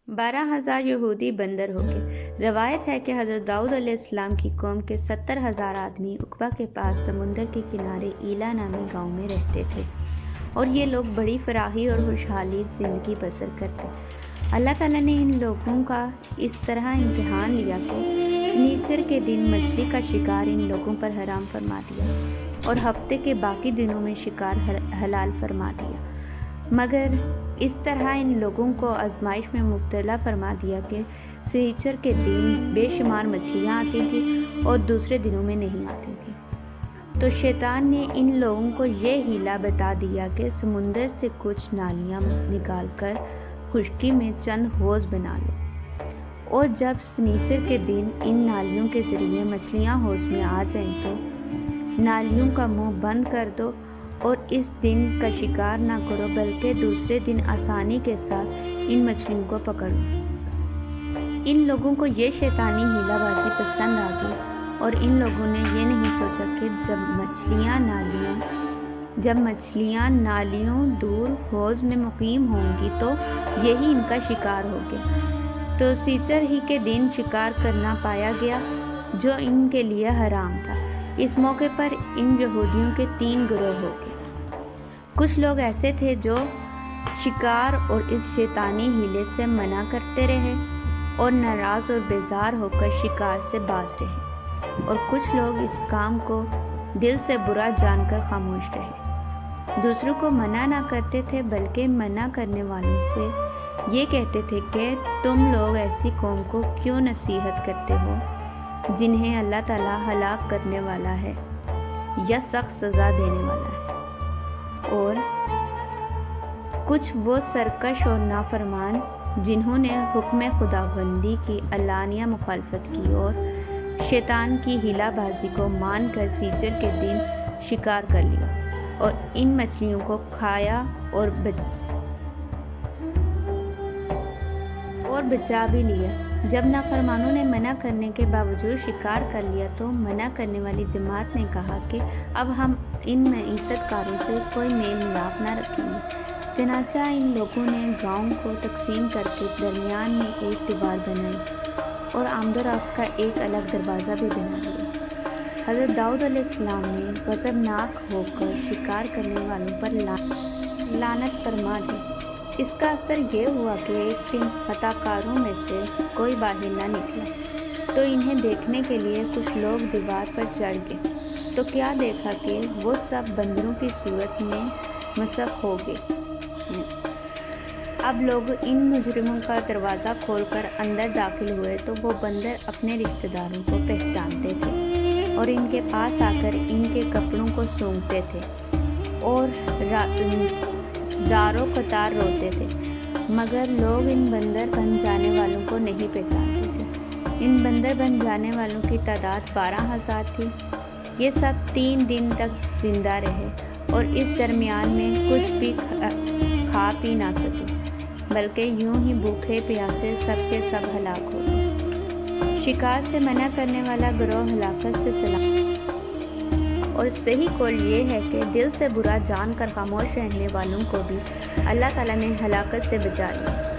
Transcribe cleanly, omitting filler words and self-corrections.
12,000 یہودی بندر ہو گئے۔ روایت ہے کہ حضرت داؤد علیہ السلام کی قوم کے 70,000 آدمی عقبہ کے پاس سمندر کے کنارے ایلا نامی گاؤں میں رہتے تھے، اور یہ لوگ بڑی فراخی اور خوشحالی زندگی بسر کرتے۔ اللہ تعالیٰ نے ان لوگوں کا اس طرح امتحان لیا کہ سنیچر کے دن مچھلی کا شکار ان لوگوں پر حرام فرما دیا اور ہفتے کے باقی دنوں میں شکار حلال فرما دیا، مگر اس طرح ان لوگوں کو آزمائش میں مبتلا فرما دیا کہ سنیچر کے دن بے شمار مچھلیاں آتی تھیں اور دوسرے دنوں میں نہیں آتی تھیں۔ تو شیطان نے ان لوگوں کو یہ ہیلا بتا دیا کہ سمندر سے کچھ نالیاں نکال کر خشکی میں چند حوض بنا لو، اور جب سنیچر کے دن ان نالیوں کے ذریعے مچھلیاں حوض میں آ جائیں تو نالیوں کا منہ بند کر دو اور اس دن کا شکار نہ کرو، بلکہ دوسرے دن آسانی کے ساتھ ان مچھلیوں کو پکڑ لو۔ ان لوگوں کو یہ شیطانی ہیلا بازی پسند آ گئی، اور ان لوگوں نے یہ نہیں سوچا کہ جب مچھلیاں نالیوں دور حوض میں مقیم ہوں گی تو یہی ان کا شکار ہو گیا۔ تو سیچر ہی کے دن شکار کرنا پایا گیا جو ان کے لیے حرام تھا۔ اس موقع پر ان یہودیوں کے 3 گروہ ہو گئے۔ کچھ لوگ ایسے تھے جو شکار اور اس شیطانی ہیلے سے منع کرتے رہے اور ناراض اور بیزار ہو کر شکار سے باز رہے، اور کچھ لوگ اس کام کو دل سے برا جان کر خاموش رہے۔ دوسروں کو منع نہ کرتے تھے، بلکہ منع کرنے والوں سے یہ کہتے تھے کہ تم لوگ ایسی قوم کو کیوں نصیحت کرتے ہو جنہیں اللہ تعالیٰ ہلاک کرنے والا ہے یا سخت سزا دینے والا ہے۔ اور کچھ وہ سرکش اور نافرمان جنہوں نے حکم خداوندی کی علانیہ مخالفت کی اور شیطان کی ہیلا بازی کو مان کر سیچر کے دن شکار کر لیا اور ان مچھلیوں کو کھایا اور بچا بھی لیا۔ جب نافرمانوں نے منع کرنے کے باوجود شکار کر لیا تو منع کرنے والی جماعت نے کہا کہ اب ہم ان معیشت کاروں سے کوئی میل ملاپ نہ رکھیں گے۔ چنانچہ ان لوگوں نے گاؤں کو تقسیم کر کے درمیان میں ایک دیوار بنائی اور آمد و رفت کا ایک الگ دروازہ بھی بنا لیا۔ حضرت داؤد علیہ السلام نے غضبناک ہو کر شکار کرنے والوں پر لعنت فرما دی۔ اس کا اثر یہ ہوا کہ ایک دن فتح کاروں میں سے کوئی باہر نہ نکلا، تو انہیں دیکھنے کے لیے کچھ لوگ دیوار پر چڑھ گئے، تو کیا دیکھا کہ وہ سب بندروں کی صورت میں مسخ ہو گئے ہیں۔ اب لوگ ان مجرموں کا دروازہ کھول کر اندر داخل ہوئے تو وہ بندر اپنے رشتہ داروں کو پہچانتے تھے اور ان کے پاس آ کر ان کے کپڑوں کو سونگھتے تھے اور زاروں قطار روتے تھے، مگر لوگ ان بندر بن جانے والوں کو نہیں پہچانتے تھے۔ ان بندر بن جانے والوں کی تعداد 12,000 تھی۔ یہ سب 3 دن تک زندہ رہے اور اس درمیان میں کچھ بھی کھا پی نہ سکے، بلکہ یوں ہی بھوکے پیاسے سب کے سب ہلاک ہو گئے۔ شکار سے منع کرنے والا گروہ ہلاکت سے سلامت، اور صحیح قول یہ ہے کہ دل سے برا جان کر خاموش رہنے والوں کو بھی اللہ تعالیٰ نے ہلاکت سے بچا لیا۔